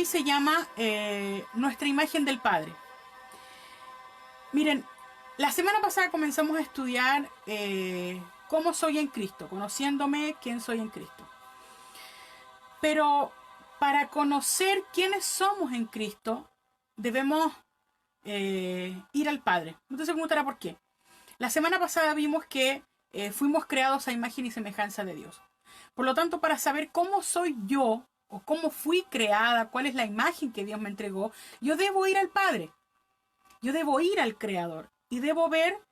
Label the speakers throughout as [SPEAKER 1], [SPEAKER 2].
[SPEAKER 1] se llama Nuestra imagen del Padre. Miren, la semana pasada comenzamos a estudiar cómo soy en Cristo, conociéndome quién soy en Cristo. Pero para conocer quiénes somos en Cristo, debemos ir al Padre. No se preguntará por qué. La semana pasada vimos que fuimos creados a imagen y semejanza de Dios. Por lo tanto, para saber cómo soy yo, o cómo fui creada, cuál es la imagen que Dios me entregó, yo debo ir al Padre. Yo debo ir al Creador. Y debo ver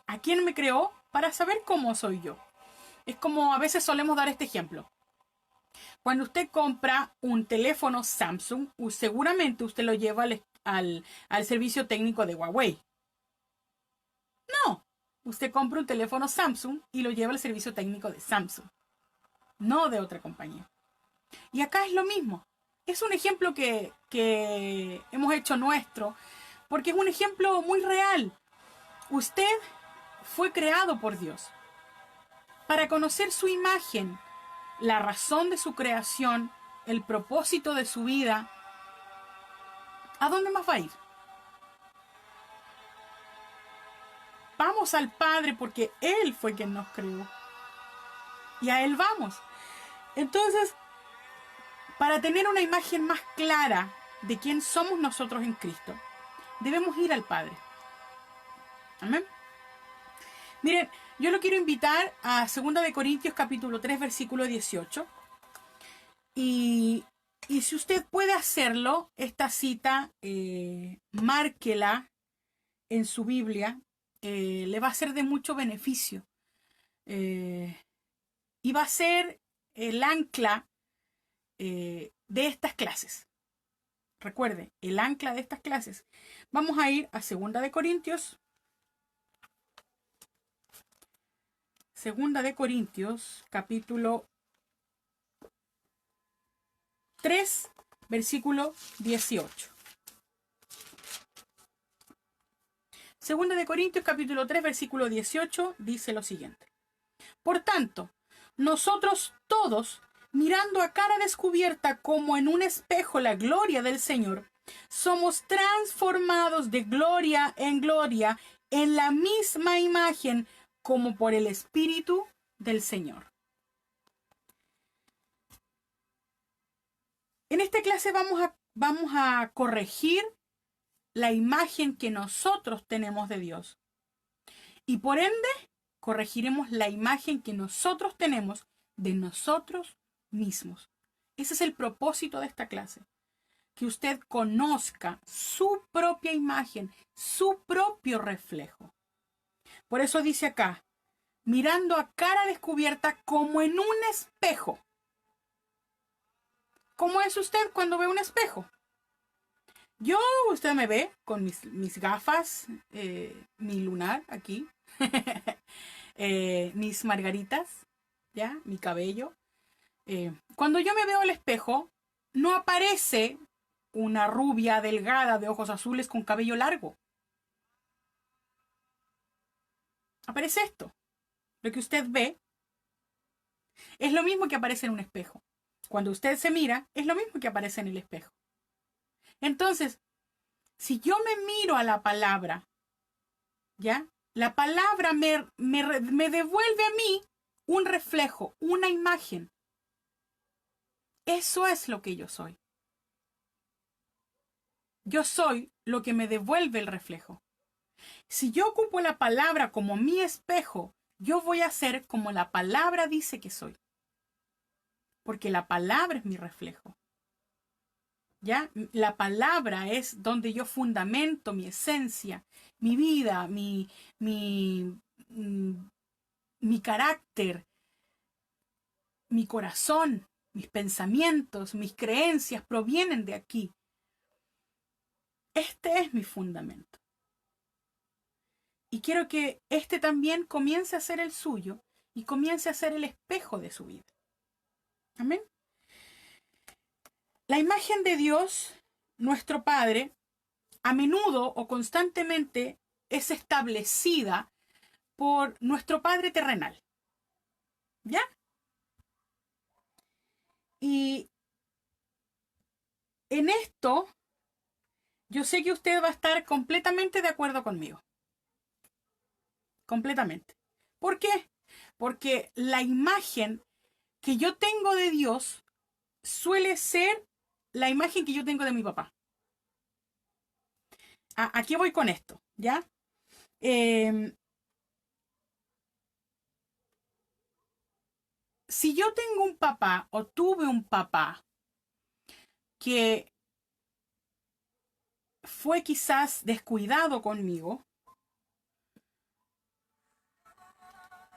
[SPEAKER 1] a quién me creó para saber cómo soy yo. Es como a veces solemos dar este ejemplo. Cuando usted compra un teléfono Samsung, seguramente usted lo lleva al servicio técnico de Huawei. No, usted compra un teléfono Samsung y lo lleva al servicio técnico de Samsung, no de otra compañía. Y acá es lo mismo. Es un ejemplo que hemos hecho nuestro, porque es un ejemplo muy real. Usted fue creado por Dios. Para conocer su imagen, la razón de su creación, el propósito de su vida, ¿a dónde más va a ir? Vamos al Padre porque Él fue quien nos creó. Y a Él vamos. Entonces, para tener una imagen más clara de quién somos nosotros en Cristo, debemos ir al Padre. Amén. Miren, yo lo quiero invitar a 2 Corintios capítulo 3, versículo 18. Y si usted puede hacerlo, esta cita, márquela en su Biblia, le va a ser de mucho beneficio. Y va a ser el ancla de estas clases. Recuerde, el ancla de estas clases. Vamos a ir a 2 Corintios. 2 Corintios, capítulo 3, versículo 18. 2 Corintios, capítulo 3, versículo 18, dice lo siguiente. Por tanto, nosotros todos, mirando a cara descubierta como en un espejo la gloria del Señor, somos transformados de gloria en la misma imagen como por el Espíritu del Señor. En esta clase vamos a corregir la imagen que nosotros tenemos de Dios. Y por ende, corregiremos la imagen que nosotros tenemos de nosotros mismos. Ese es el propósito de esta clase. Que usted conozca su propia imagen, su propio reflejo. Por eso dice acá, mirando a cara descubierta como en un espejo. ¿Cómo es usted cuando ve un espejo? Usted me ve con mis gafas, mi lunar aquí, mis margaritas, ¿ya? Mi cabello. Cuando yo me veo al espejo, no aparece una rubia delgada de ojos azules con cabello largo. Aparece esto. Lo que usted ve es lo mismo que aparece en un espejo. Cuando usted se mira, es lo mismo que aparece en el espejo. Entonces, si yo me miro a la palabra, ¿ya? La palabra me devuelve a mí un reflejo, una imagen. Eso es lo que yo soy. Yo soy lo que me devuelve el reflejo. Si yo ocupo la palabra como mi espejo, yo voy a ser como la palabra dice que soy. Porque la palabra es mi reflejo. ¿Ya? La palabra es donde yo fundamento mi esencia, mi vida, mi carácter, mi corazón, mis pensamientos, mis creencias provienen de aquí. Este es mi fundamento. Y quiero que este también comience a ser el suyo y comience a ser el espejo de su vida. Amén. La imagen de Dios, nuestro Padre, a menudo o constantemente es establecida por nuestro Padre terrenal. ¿Ya? Y en esto, yo sé que usted va a estar completamente de acuerdo conmigo. Completamente. ¿Por qué? Porque la imagen que yo tengo de Dios suele ser la imagen que yo tengo de mi papá. ¿A qué voy con esto? ¿Ya? Si yo tengo un papá o tuve un papá que fue quizás descuidado conmigo,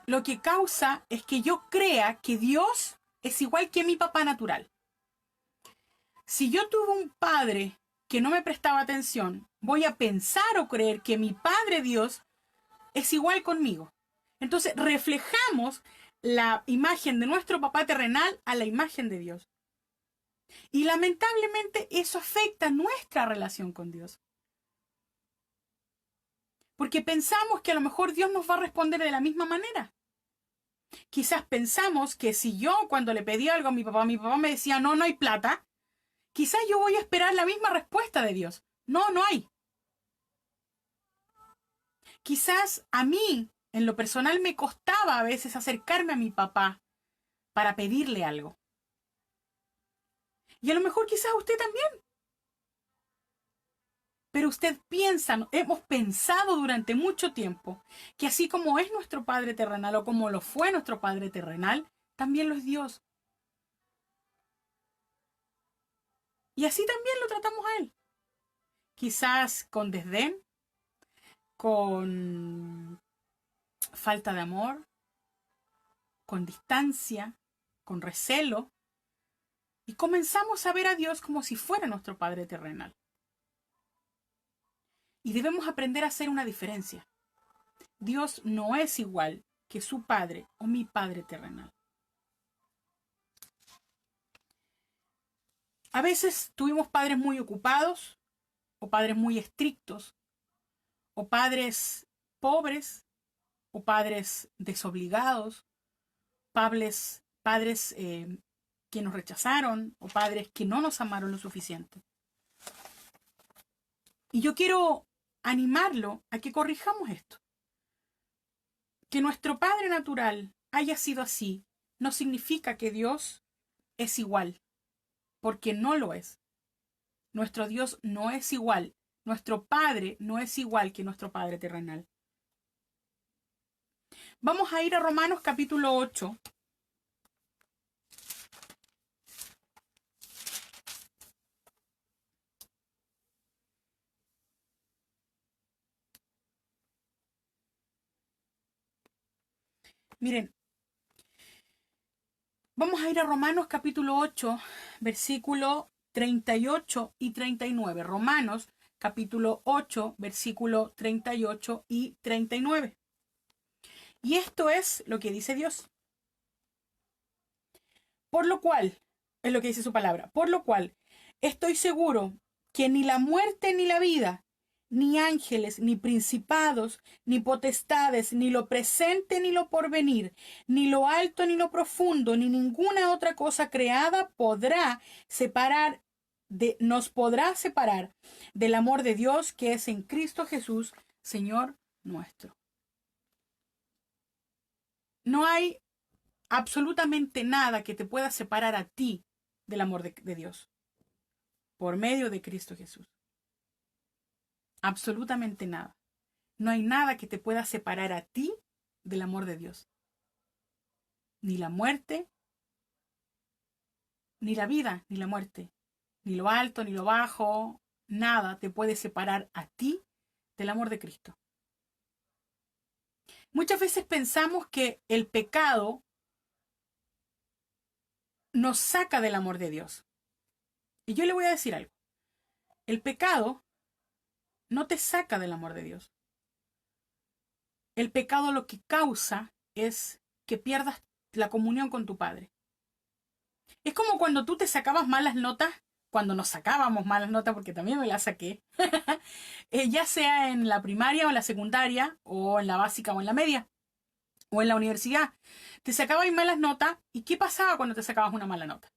[SPEAKER 1] lo que causa es que yo crea que Dios es igual que mi papá natural. Si yo tuve un padre que no me prestaba atención, voy a pensar o creer que mi Padre Dios es igual conmigo. Entonces reflejamos la imagen de nuestro papá terrenal a la imagen de Dios. Y lamentablemente eso afecta nuestra relación con Dios. Porque pensamos que a lo mejor Dios nos va a responder de la misma manera. Quizás pensamos que si yo cuando le pedí algo a mi papá me decía, no, no hay plata, quizás yo voy a esperar la misma respuesta de Dios. No, no hay. Quizás a mí, en lo personal, me costaba a veces acercarme a mi papá para pedirle algo. Y a lo mejor quizás usted también. Pero usted piensa, hemos pensado durante mucho tiempo que así como es nuestro Padre terrenal o como lo fue nuestro Padre terrenal, también lo es Dios. Y así también lo tratamos a Él. Quizás con desdén, con falta de amor, con distancia, con recelo. Y comenzamos a ver a Dios como si fuera nuestro Padre terrenal. Y debemos aprender a hacer una diferencia. Dios no es igual que su Padre o mi Padre terrenal. A veces tuvimos padres muy ocupados, o padres muy estrictos, o padres pobres, o padres desobligados, padres que nos rechazaron, o padres que no nos amaron lo suficiente. Y yo quiero animarlo a que corrijamos esto. Que nuestro Padre natural haya sido así no significa que Dios es igual, porque no lo es. Nuestro Dios no es igual. Nuestro Padre no es igual que nuestro Padre terrenal. Vamos a ir a Romanos capítulo 8. Miren, vamos a ir a Romanos capítulo 8, versículo 38 y 39. Romanos capítulo 8, versículo 38 y 39. Y esto es lo que dice Dios. Por lo cual, es lo que dice su palabra, por lo cual estoy seguro que ni la muerte ni la vida, ni ángeles, ni principados, ni potestades, ni lo presente, ni lo porvenir, ni lo alto, ni lo profundo, ni ninguna otra cosa creada nos podrá separar del amor de Dios que es en Cristo Jesús, Señor nuestro. No hay absolutamente nada que te pueda separar a ti del amor de Dios por medio de Cristo Jesús. Absolutamente nada. No hay nada que te pueda separar a ti del amor de Dios. Ni la muerte, ni la vida, ni la muerte, ni lo alto, ni lo bajo, nada te puede separar a ti del amor de Cristo. Muchas veces pensamos que el pecado nos saca del amor de Dios. Y yo le voy a decir algo. El pecado no te saca del amor de Dios. El pecado lo que causa es que pierdas la comunión con tu Padre. Es como cuando tú te sacabas malas notas, cuando nos sacábamos malas notas, porque también me las saqué, ya sea en la primaria o en la secundaria, o en la básica o en la media, o en la universidad. Te sacabas malas notas, ¿y qué pasaba cuando te sacabas una mala nota?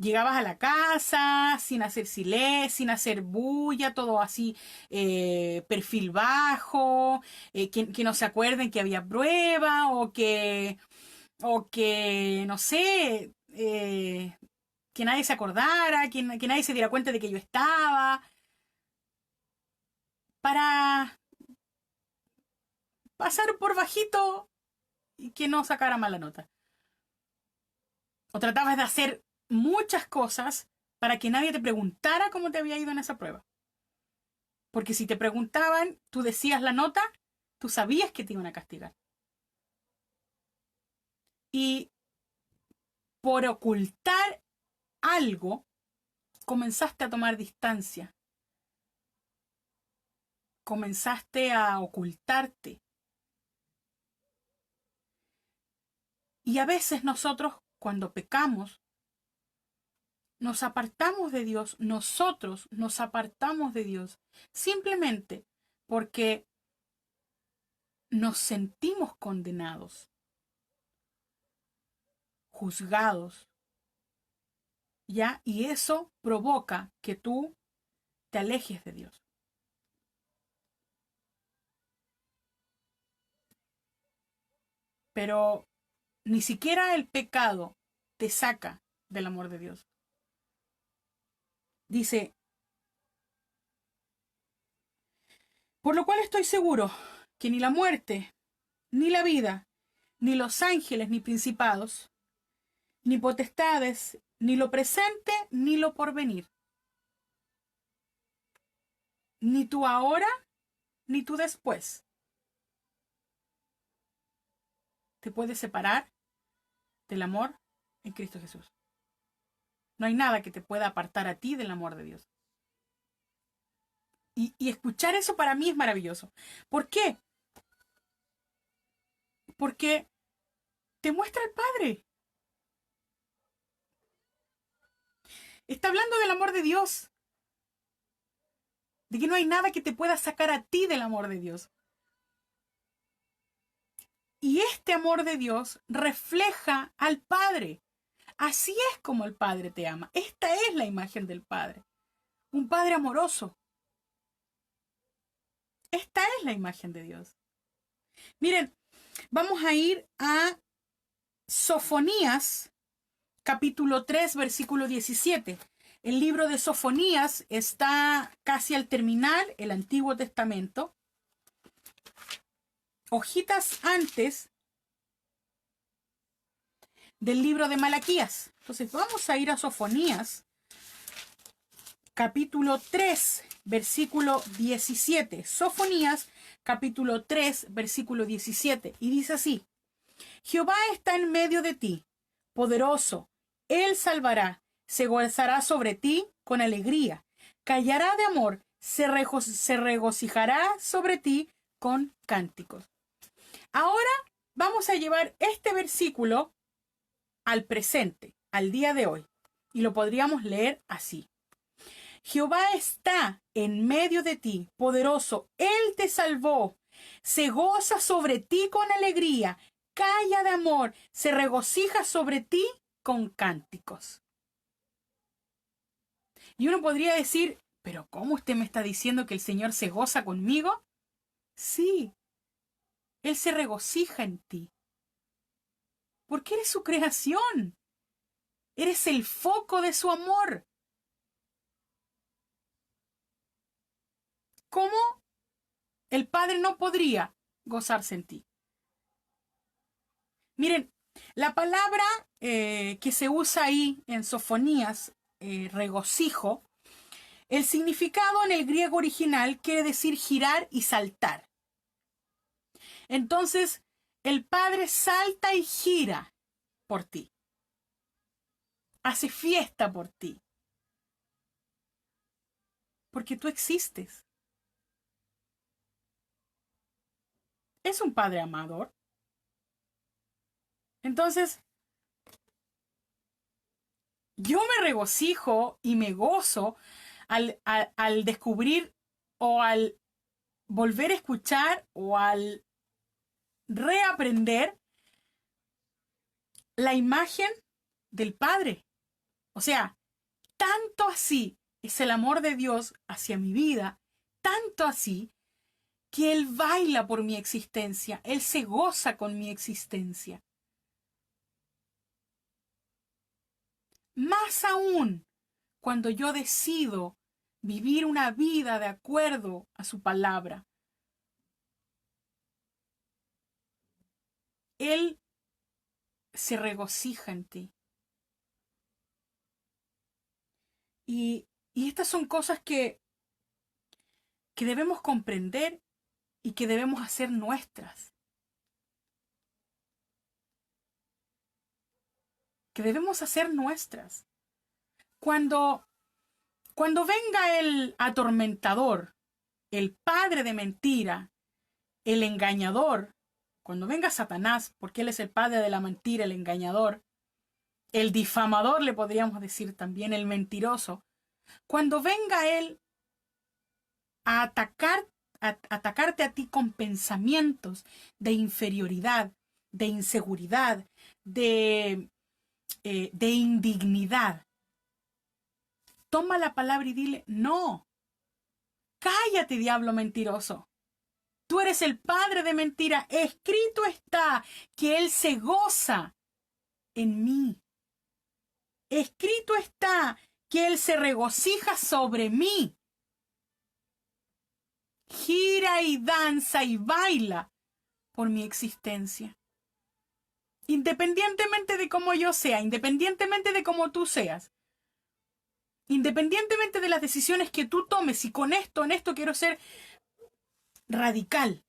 [SPEAKER 1] Llegabas a la casa sin hacer silencio, sin hacer bulla, todo así, perfil bajo, que no se acuerden que había prueba o que no sé, que nadie se acordara, que nadie se diera cuenta de que yo estaba, para pasar por bajito y que no sacara mala nota. O tratabas de hacer muchas cosas para que nadie te preguntara cómo te había ido en esa prueba. Porque si te preguntaban, tú decías la nota, tú sabías que te iban a castigar. Y por ocultar algo, comenzaste a tomar distancia. Comenzaste a ocultarte. Y a veces nosotros, cuando pecamos, nos apartamos de Dios, nosotros nos apartamos de Dios, simplemente porque nos sentimos condenados, juzgados, ¿ya? Y eso provoca que tú te alejes de Dios. Pero ni siquiera el pecado te saca del amor de Dios. Dice, por lo cual estoy seguro que ni la muerte, ni la vida, ni los ángeles, ni principados, ni potestades, ni lo presente, ni lo porvenir, ni tú ahora, ni tú después, te puedes separar del amor en Cristo Jesús. No hay nada que te pueda apartar a ti del amor de Dios. Y escuchar eso para mí es maravilloso. ¿Por qué? Porque te muestra el Padre. Está hablando del amor de Dios. De que no hay nada que te pueda sacar a ti del amor de Dios. Y este amor de Dios refleja al Padre. Así es como el Padre te ama. Esta es la imagen del Padre. Un Padre amoroso. Esta es la imagen de Dios. Miren, vamos a ir a Sofonías, capítulo 3, versículo 17. El libro de Sofonías está casi al terminar el Antiguo Testamento. Hojitas antes del libro de Malaquías. Entonces vamos a ir a Sofonías, capítulo 3, versículo 17. Sofonías, capítulo 3, versículo 17. Y dice así: Jehová está en medio de ti, poderoso. Él salvará, se gozará sobre ti con alegría. Callará de amor, se regocijará sobre ti con cánticos. Ahora vamos a llevar este versículo al presente, al día de hoy. Y lo podríamos leer así: Jehová está en medio de ti, poderoso. Él te salvó. Se goza sobre ti con alegría. Calla de amor. Se regocija sobre ti con cánticos. Y uno podría decir, ¿pero cómo usted me está diciendo que el Señor se goza conmigo? Sí, Él se regocija en ti. Porque eres su creación. Eres el foco de su amor. ¿Cómo el Padre no podría gozarse en ti? Miren, la palabra que se usa ahí en Sofonías, regocijo, el significado en el griego original quiere decir girar y saltar. Entonces, el Padre salta y gira por ti. Hace fiesta por ti. Porque tú existes. Es un Padre amador. Entonces, yo me regocijo y me gozo al descubrir o al volver a escuchar o al reaprender la imagen del Padre. O sea, tanto así es el amor de Dios hacia mi vida, tanto así que Él baila por mi existencia, Él se goza con mi existencia. Más aún cuando yo decido vivir una vida de acuerdo a su palabra. Él se regocija en ti. Y estas son cosas que debemos comprender y que debemos hacer nuestras. Que debemos hacer nuestras. Cuando venga el atormentador, el padre de mentira, el engañador, cuando venga Satanás, porque él es el padre de la mentira, el engañador, el difamador, le podríamos decir también, el mentiroso, cuando venga él a atacarte a ti con pensamientos de inferioridad, de inseguridad, de indignidad, toma la palabra y dile, no, cállate, diablo mentiroso. Tú eres el padre de mentira. Escrito está que Él se goza en mí. Escrito está que Él se regocija sobre mí. Gira y danza y baila por mi existencia. Independientemente de cómo yo sea, independientemente de cómo tú seas, independientemente de las decisiones que tú tomes, y en esto quiero ser radical.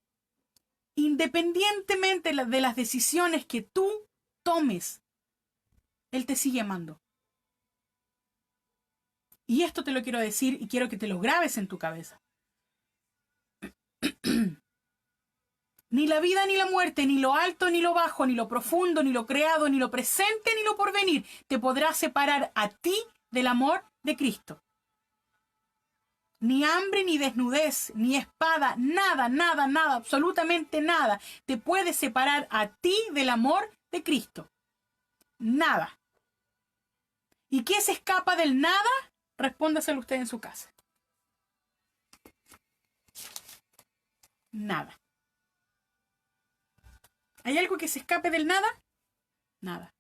[SPEAKER 1] Independientemente de las decisiones que tú tomes, Él te sigue amando. Y esto te lo quiero decir y quiero que te lo grabes en tu cabeza. Ni la vida ni la muerte, ni lo alto ni lo bajo, ni lo profundo, ni lo creado, ni lo presente, ni lo porvenir, te podrá separar a ti del amor de Cristo. Ni hambre, ni desnudez, ni espada, nada, nada, nada, absolutamente nada te puede separar a ti del amor de Cristo. Nada. ¿Y qué se escapa del nada? Respóndaselo usted en su casa. Nada. ¿Hay algo que se escape del nada? Nada.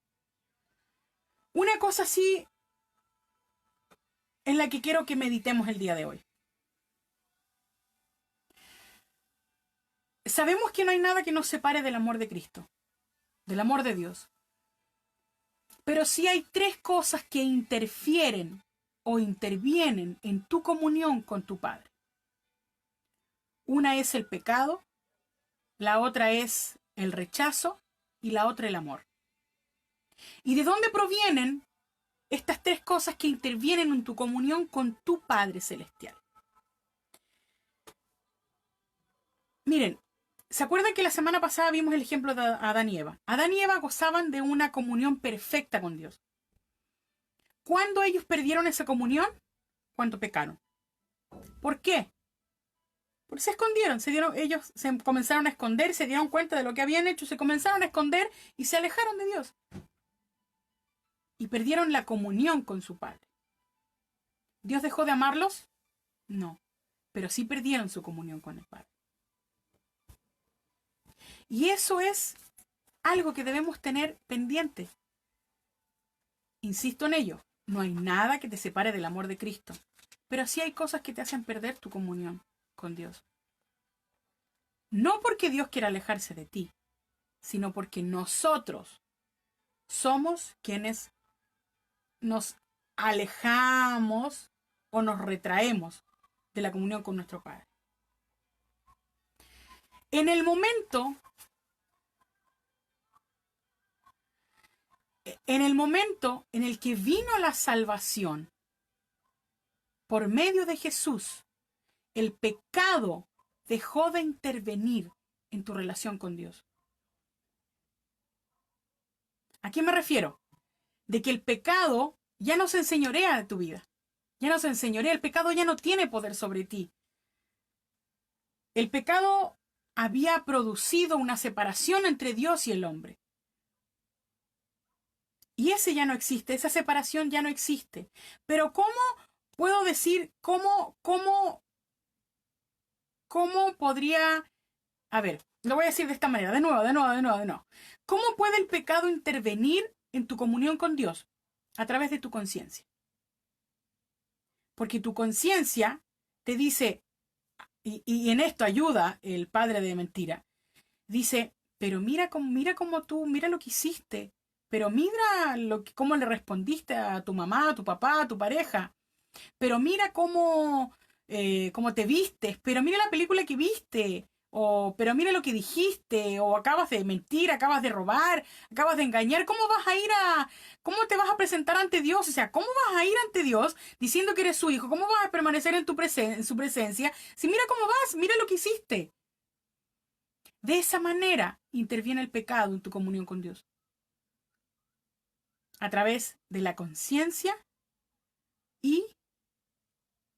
[SPEAKER 1] Una cosa así es la que quiero que meditemos el día de hoy. Sabemos que no hay nada que nos separe del amor de Cristo, del amor de Dios. Pero sí hay tres cosas que interfieren o intervienen en tu comunión con tu Padre. Una es el pecado, la otra es el rechazo y la otra el amor. ¿Y de dónde provienen estas tres cosas que intervienen en tu comunión con tu Padre Celestial? Miren, ¿se acuerdan que la semana pasada vimos el ejemplo de Adán y Eva? Adán y Eva gozaban de una comunión perfecta con Dios. ¿Cuándo ellos perdieron esa comunión? Cuando pecaron. ¿Por qué? Porque se escondieron, ellos se comenzaron a esconder, se dieron cuenta de lo que habían hecho, se comenzaron a esconder y se alejaron de Dios. Y perdieron la comunión con su Padre. ¿Dios dejó de amarlos? No, pero sí perdieron su comunión con el Padre. Y eso es algo que debemos tener pendiente. Insisto en ello, no hay nada que te separe del amor de Cristo, pero sí hay cosas que te hacen perder tu comunión con Dios. No porque Dios quiera alejarse de ti, sino porque nosotros somos quienes nos alejamos o nos retraemos de la comunión con nuestro Padre. En el momento en el que vino la salvación por medio de Jesús, el pecado dejó de intervenir en tu relación con Dios. ¿A qué me refiero? De que el pecado ya no se enseñorea de tu vida. Ya no se enseñorea, el pecado ya no tiene poder sobre ti. El pecado había producido una separación entre Dios y el hombre. Y ese ya no existe, esa separación ya no existe. Pero ¿cómo puedo decir, cómo podría, a ver, lo voy a decir de esta manera, de nuevo. ¿Cómo puede el pecado intervenir en tu comunión con Dios? A través de tu conciencia. Porque tu conciencia te dice, y en esto ayuda el padre de mentira, dice, pero mira cómo tú, mira lo que hiciste, pero mira cómo le respondiste a tu mamá, a tu papá, a tu pareja, pero mira cómo te vistes, pero mira la película que viste, o pero mira lo que dijiste, o acabas de mentir, acabas de robar, acabas de engañar, cómo te vas a presentar ante Dios? O sea, ¿cómo vas a ir ante Dios diciendo que eres su hijo? ¿Cómo vas a permanecer en su presencia? Si mira cómo vas, mira lo que hiciste. De esa manera interviene el pecado en tu comunión con Dios. A través de la conciencia y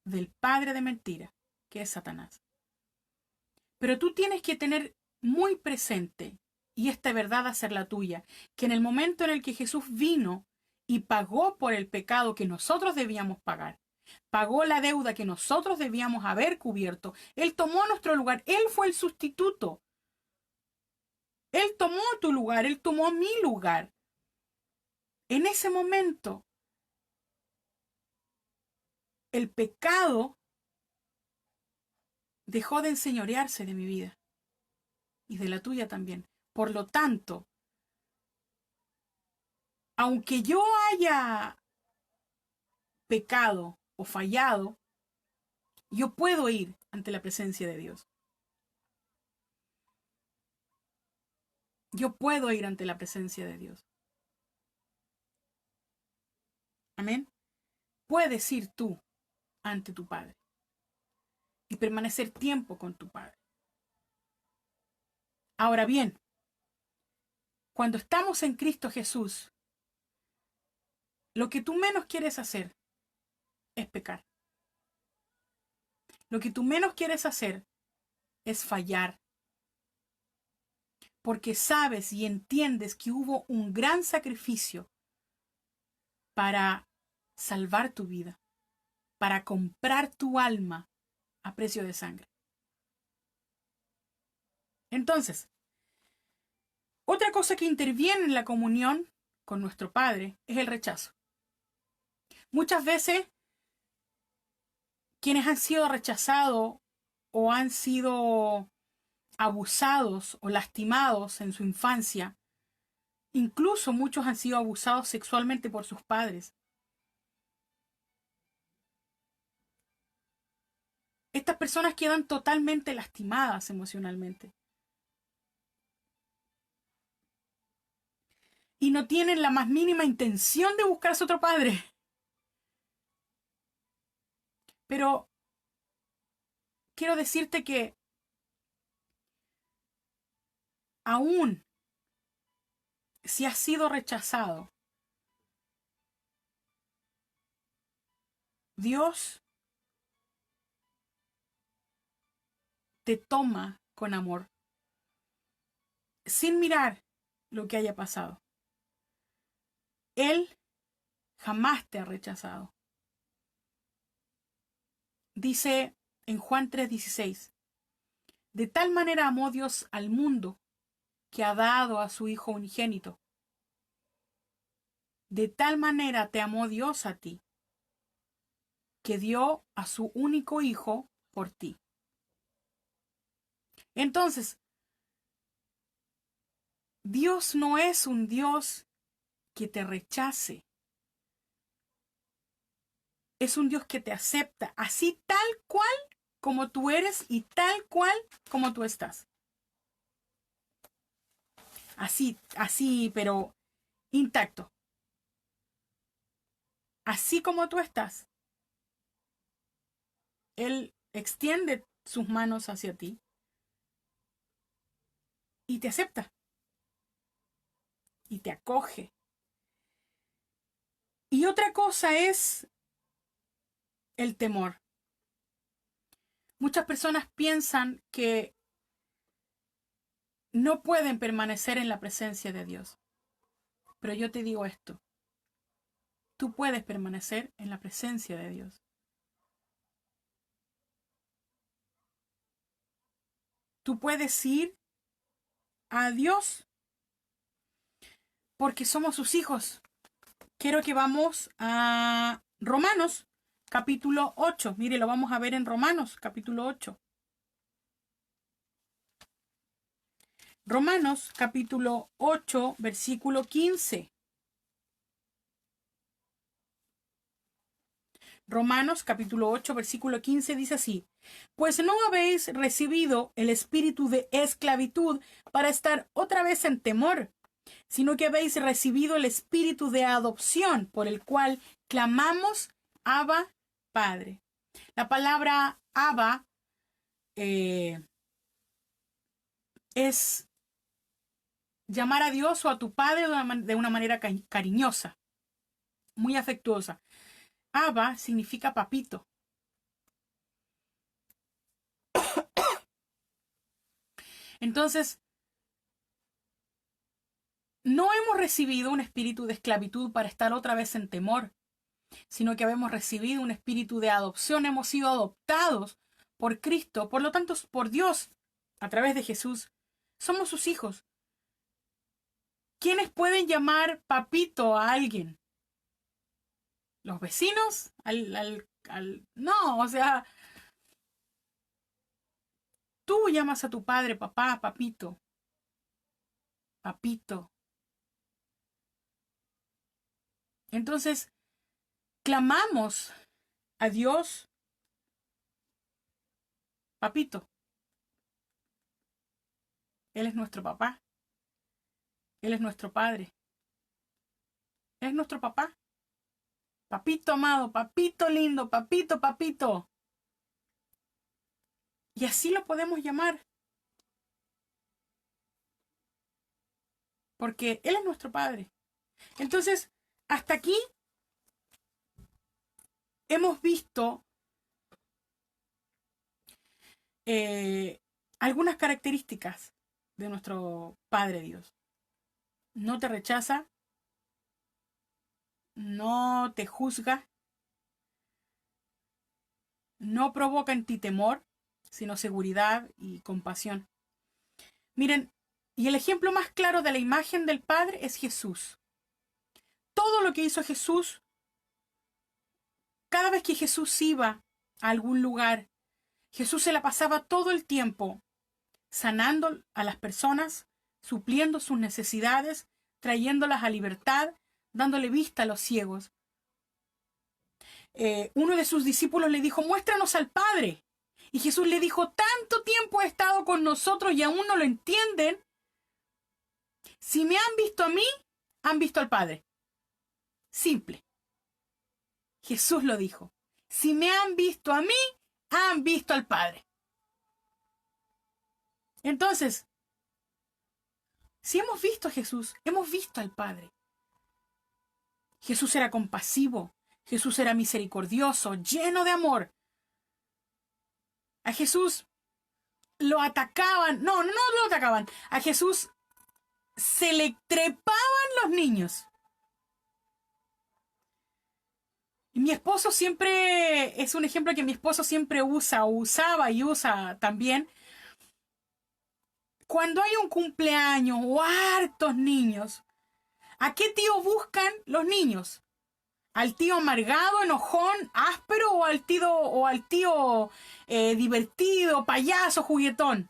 [SPEAKER 1] del padre de mentira, que es Satanás. Pero tú tienes que tener muy presente, y esta verdad hacerla tuya, que en el momento en el que Jesús vino y pagó por el pecado que nosotros debíamos pagar, pagó la deuda que nosotros debíamos haber cubierto, Él tomó nuestro lugar, Él fue el sustituto. Él tomó tu lugar, Él tomó mi lugar. En ese momento, el pecado dejó de enseñorearse de mi vida y de la tuya también. Por lo tanto, aunque yo haya pecado o fallado, yo puedo ir ante la presencia de Dios. Yo puedo ir ante la presencia de Dios. Amén. Puedes ir tú ante tu Padre y permanecer tiempo con tu Padre. Ahora bien, cuando estamos en Cristo Jesús, lo que tú menos quieres hacer es pecar. Lo que tú menos quieres hacer es fallar. Porque sabes y entiendes que hubo un gran sacrificio para salvar tu vida, para comprar tu alma a precio de sangre. Entonces, otra cosa que interviene en la comunión con nuestro Padre es el rechazo. Muchas veces, quienes han sido rechazados o han sido abusados o lastimados en su infancia, incluso muchos han sido abusados sexualmente por sus padres. Estas personas quedan totalmente lastimadas emocionalmente. Y no tienen la más mínima intención de buscarse otro padre. Pero quiero decirte que aún si has sido rechazado, Dios te toma con amor, sin mirar lo que haya pasado. Él jamás te ha rechazado. Dice en Juan 3:16, de tal manera amó Dios al mundo que ha dado a su Hijo unigénito. De tal manera te amó Dios a ti, que dio a su único Hijo por ti. Entonces, Dios no es un Dios que te rechace. Es un Dios que te acepta, así tal cual como tú eres y tal cual como tú estás. Así, pero intacto. Así como tú estás. Él extiende sus manos hacia ti y te acepta. Y te acoge. Y otra cosa es el temor. Muchas personas piensan que no pueden permanecer en la presencia de Dios. Pero yo te digo esto, tú puedes permanecer en la presencia de Dios. Tú puedes ir a Dios porque somos sus hijos. Quiero que vamos a Romanos, capítulo 8. Mire, lo vamos a ver en Romanos, capítulo 8. Romanos, capítulo 8, versículo 15. Romanos, capítulo 8, versículo 15 dice así: Pues no habéis recibido el espíritu de esclavitud para estar otra vez en temor, sino que habéis recibido el espíritu de adopción, por el cual clamamos, Abba, Padre. La palabra Abba es llamar a Dios o a tu Padre de una manera cariñosa, muy afectuosa. Abba significa papito. Entonces, no hemos recibido un espíritu de esclavitud para estar otra vez en temor, sino que hemos recibido un espíritu de adopción. Hemos sido adoptados por Cristo, por lo tanto, por Dios, a través de Jesús. Somos sus hijos. ¿Quiénes pueden llamar papito a alguien? ¿Los vecinos? No, o sea, tú llamas a tu padre papá, papito. Papito. Entonces, clamamos a Dios, papito. Él es nuestro papá. Él es nuestro padre. Él es nuestro papá. Papito amado, papito lindo, papito, papito. Y así lo podemos llamar. Porque Él es nuestro Padre. Entonces, hasta aquí hemos visto algunas características de nuestro Padre Dios. No te rechaza, no te juzga, no provoca en ti temor, sino seguridad y compasión. Miren, y el ejemplo más claro de la imagen del Padre es Jesús. Todo lo que hizo Jesús, cada vez que Jesús iba a algún lugar, Jesús se la pasaba todo el tiempo sanando a las personas, supliendo sus necesidades, trayéndolas a libertad, dándole vista a los ciegos. Uno de sus discípulos le dijo: muéstranos al Padre. Y Jesús le dijo: tanto tiempo he estado con nosotros y aún no lo entienden. Si me han visto a mí, han visto al Padre. Simple. Jesús lo dijo. Si me han visto a mí, han visto al Padre. Entonces, si hemos visto a Jesús, hemos visto al Padre. Jesús era compasivo, Jesús era misericordioso, lleno de amor. A Jesús lo atacaban, no lo atacaban, a Jesús se le trepaban los niños. Y mi esposo siempre, es un ejemplo que mi esposo siempre usaba y usa también. Cuando hay un cumpleaños o hartos niños, ¿a qué tío buscan los niños? ¿Al tío amargado, enojón, áspero o al tío divertido, payaso, juguetón?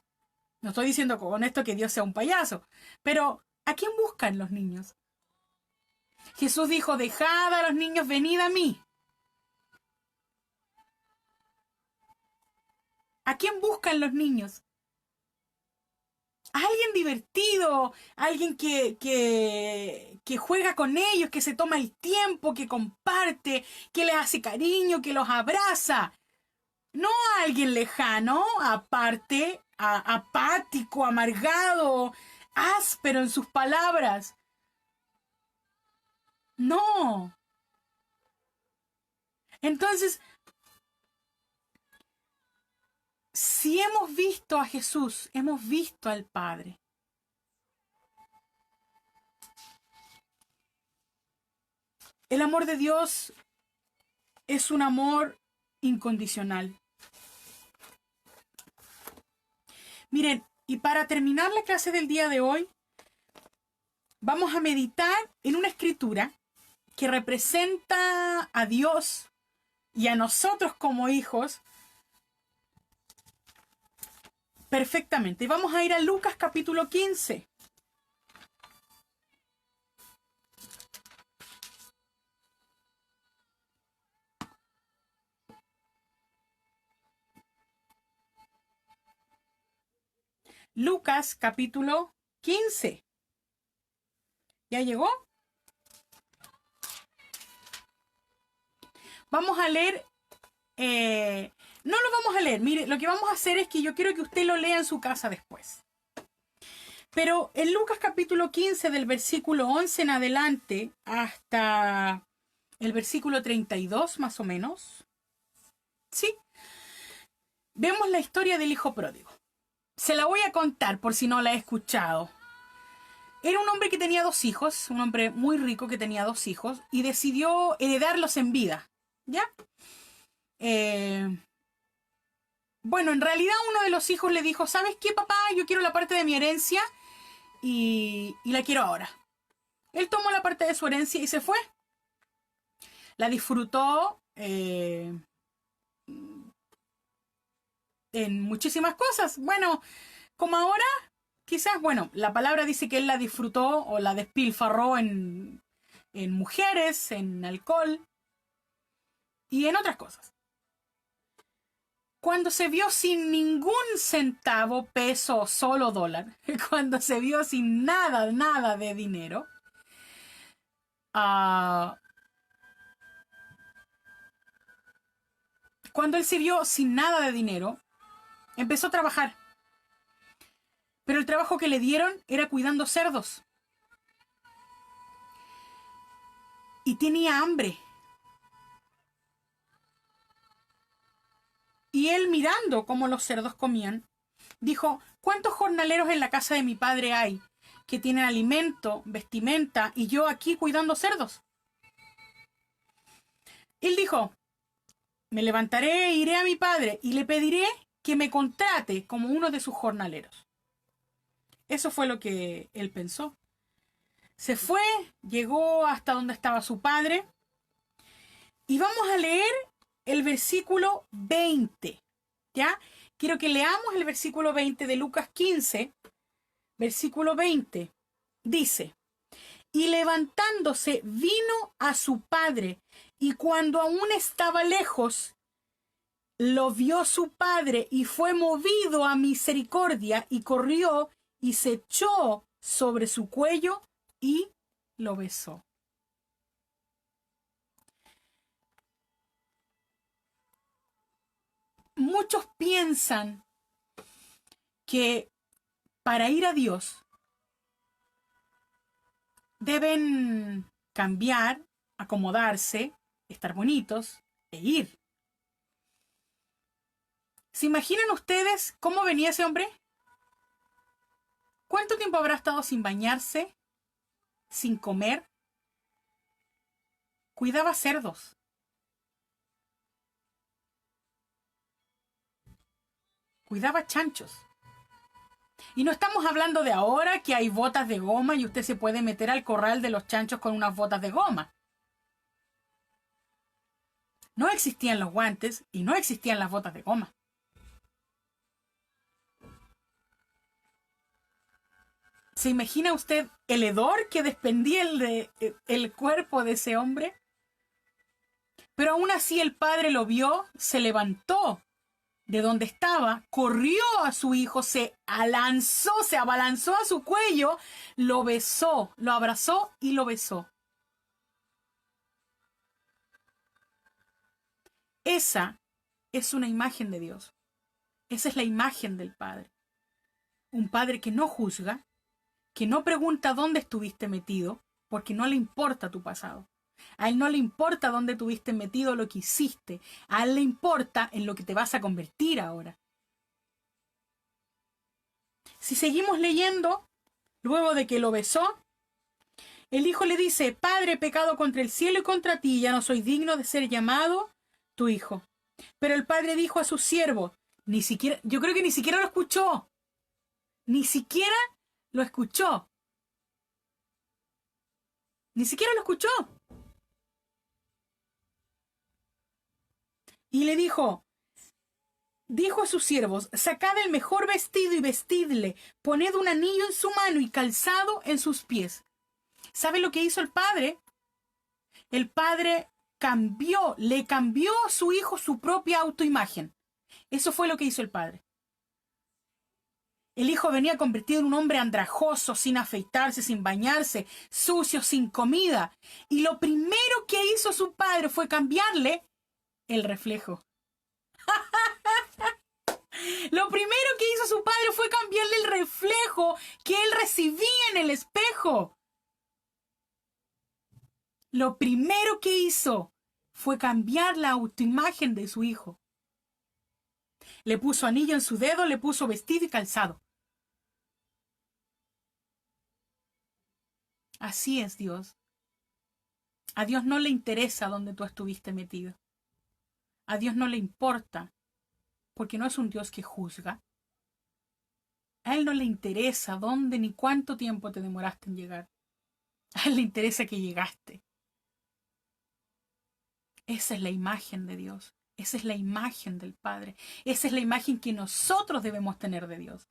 [SPEAKER 1] No estoy diciendo con esto que Dios sea un payaso, pero ¿a quién buscan los niños? Jesús dijo: dejad a los niños, venid a mí. ¿A quién buscan los niños? A alguien divertido, alguien que juega con ellos, que se toma el tiempo, que comparte, que les hace cariño, que los abraza. No a alguien lejano, aparte, apático, amargado, áspero en sus palabras. No. Entonces, si hemos visto a Jesús, hemos visto al Padre. El amor de Dios es un amor incondicional. Miren, y para terminar la clase del día de hoy, vamos a meditar en una escritura que representa a Dios y a nosotros como hijos perfectamente. Y vamos a ir a Lucas capítulo 15. Lucas capítulo 15. ¿Ya llegó? Vamos a leer, no lo vamos a leer, mire, lo que vamos a hacer es que yo quiero que usted lo lea en su casa después. Pero en Lucas capítulo 15, del versículo 11 en adelante hasta el versículo 32 más o menos, ¿sí? Vemos la historia del hijo pródigo. Se la voy a contar por si no la he escuchado. Era un hombre que tenía 2 hijos, un hombre muy rico que tenía 2 hijos, y decidió heredarlos en vida, ¿ya? Bueno, en realidad uno de los hijos le dijo, ¿sabes qué, papá? Yo quiero la parte de mi herencia y la quiero ahora. Él tomó la parte de su herencia y se fue. La disfrutó en muchísimas cosas. Bueno, como ahora, quizás, bueno, la palabra dice que él la disfrutó o la despilfarró en mujeres, en alcohol y en otras cosas. Cuando se vio sin ningún centavo, peso o solo dólar, cuando se vio sin nada de dinero, cuando él se vio sin nada de dinero, empezó a trabajar. Pero el trabajo que le dieron era cuidando cerdos. Y tenía hambre. Y él, mirando cómo los cerdos comían, dijo, ¿cuántos jornaleros en la casa de mi padre hay que tienen alimento, vestimenta, y yo aquí cuidando cerdos? Él dijo, me levantaré, iré a mi padre y le pediré que me contrate como uno de sus jornaleros. Eso fue lo que él pensó. Se fue, llegó hasta donde estaba su padre, y vamos a leer el versículo 20, ¿ya? Quiero que leamos el versículo 20 de Lucas 15, versículo 20. Dice, y levantándose vino a su padre, y cuando aún estaba lejos, lo vio su padre y fue movido a misericordia y corrió y se echó sobre su cuello y lo besó. Muchos piensan que para ir a Dios deben cambiar, acomodarse, estar bonitos e ir. ¿Se imaginan ustedes cómo venía ese hombre? ¿Cuánto tiempo habrá estado sin bañarse, sin comer? Cuidaba cerdos. Cuidaba chanchos. Y no estamos hablando de ahora que hay botas de goma y usted se puede meter al corral de los chanchos con unas botas de goma. No existían los guantes y no existían las botas de goma. ¿Se imagina usted el hedor que despendía el cuerpo de ese hombre? Pero aún así el padre lo vio, se levantó de donde estaba, corrió a su hijo, se abalanzó a su cuello, lo besó, lo abrazó y lo besó. Esa es una imagen de Dios. Esa es la imagen del Padre. Un Padre que no juzga, que no pregunta dónde estuviste metido, porque no le importa tu pasado. A él no le importa dónde estuviste metido, lo que hiciste. A él le importa en lo que te vas a convertir ahora. Si seguimos leyendo, luego de que lo besó, el hijo le dice, Padre, he pecado contra el cielo y contra ti, ya no soy digno de ser llamado tu hijo. Pero el padre dijo a su siervo, ni siquiera, yo creo que ni siquiera lo escuchó. Ni siquiera lo escuchó. Ni siquiera lo escuchó. Y le dijo a sus siervos, sacad el mejor vestido y vestidle, poned un anillo en su mano y calzado en sus pies. ¿Sabe lo que hizo el padre? El padre le cambió a su hijo su propia autoimagen. Eso fue lo que hizo el padre. El hijo venía convertido en un hombre andrajoso, sin afeitarse, sin bañarse, sucio, sin comida. Y lo primero que hizo su padre fue cambiarle el reflejo. Lo primero que hizo su padre fue cambiarle el reflejo que él recibía en el espejo. Lo primero que hizo fue cambiar la autoimagen de su hijo. Le puso anillo en su dedo, le puso vestido y calzado. Así es Dios. A Dios no le interesa dónde tú estuviste metido. A Dios no le importa, porque no es un Dios que juzga. A Él no le interesa dónde ni cuánto tiempo te demoraste en llegar. A Él le interesa que llegaste. Esa es la imagen de Dios. Esa es la imagen del Padre. Esa es la imagen que nosotros debemos tener de Dios.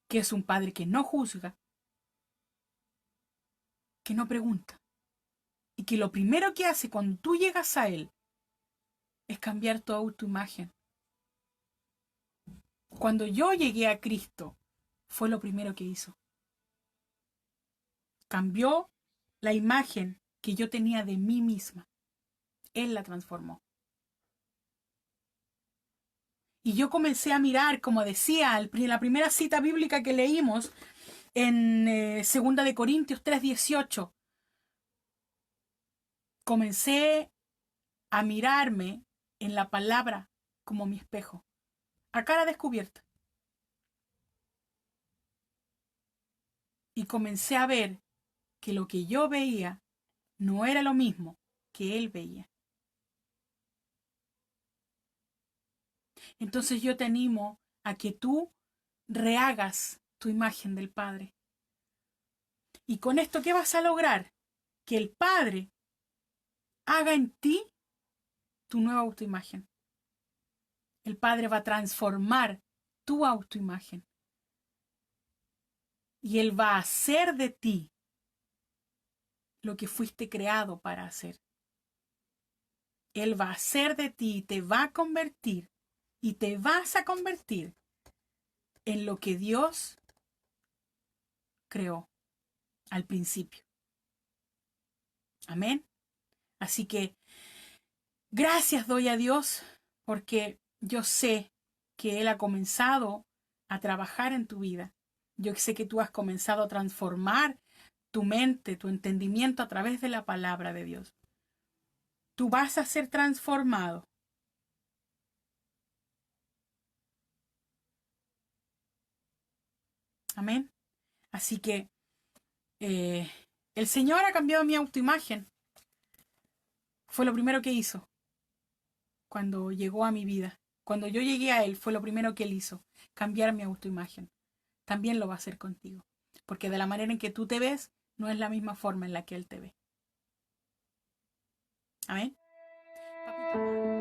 [SPEAKER 1] Que es un Padre que no juzga, que no pregunta. Y que lo primero que hace cuando tú llegas a Él es cambiar tu autoimagen. Cuando yo llegué a Cristo, fue lo primero que hizo. Cambió la imagen que yo tenía de mí misma. Él la transformó. Y yo comencé a mirar, como decía en la primera cita bíblica que leímos, en 2 de Corintios 3:18, comencé a mirarme en la palabra como mi espejo, a cara descubierta. Y comencé a ver que lo que yo veía no era lo mismo que él veía. Entonces yo te animo a que tú rehagas tu imagen del Padre. Y con esto, ¿qué vas a lograr? Que el Padre haga en ti tu nueva autoimagen. El Padre va a transformar tu autoimagen. Y Él va a hacer de ti lo que fuiste creado para hacer. Él va a hacer de ti y te va a convertir y te vas a convertir en lo que Dios creó al principio. Amén. Así que gracias doy a Dios porque yo sé que Él ha comenzado a trabajar en tu vida. Yo sé que tú has comenzado a transformar tu mente, tu entendimiento a través de la palabra de Dios. Tú vas a ser transformado. Amén. Así que el Señor ha cambiado mi autoimagen. Fue lo primero que hizo cuando llegó a mi vida. Cuando yo llegué a Él, fue lo primero que Él hizo, cambiar mi autoimagen. También lo va a hacer contigo. Porque de la manera en que tú te ves, no es la misma forma en la que Él te ve. Amén. Papito.